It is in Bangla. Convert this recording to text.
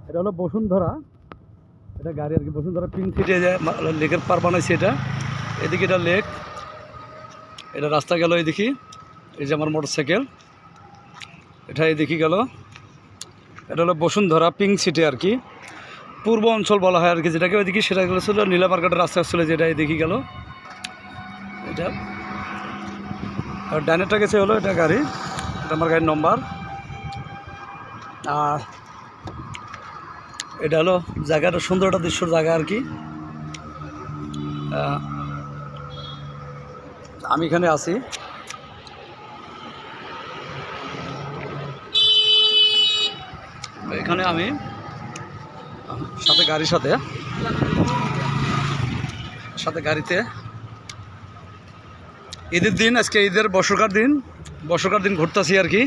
এটা হলো বসুন্ধরা, এটা গাড়ি আর কি। বসুন্ধরা পিঙ্ক সিটি যে লেকের পার বানাইছে এটা। এদিকে এটা লেক, এটা রাস্তা গেল এদিকে। এই যে আমার মোটরসাইকেল, এটা এদিকে গেল। এটা হলো বসুন্ধরা পিঙ্ক সিটি আর কি, পূর্ব অঞ্চল বলা হয় আর কি যেটাকে। ওইদিকে সেটা গেলো ছিল নীলা মার্কেটের রাস্তা ছিল, যেটা এদিকে গেল এটা। আর ডাইনেরটা গেছে হলো এটা গাড়ি, এটা আমার গাড়ির নম্বর। আর এটা হলো জায়গাটা সুন্দর, একটা দৃশ্যর জায়গা আর কি। আমি এখানে আছি, এখানে আমি সাথে গাড়ির সাথে গাড়িতে ঈদের দিন, আজকে ঈদের বর্ষকার দিন ঘুরতেছি আর কি।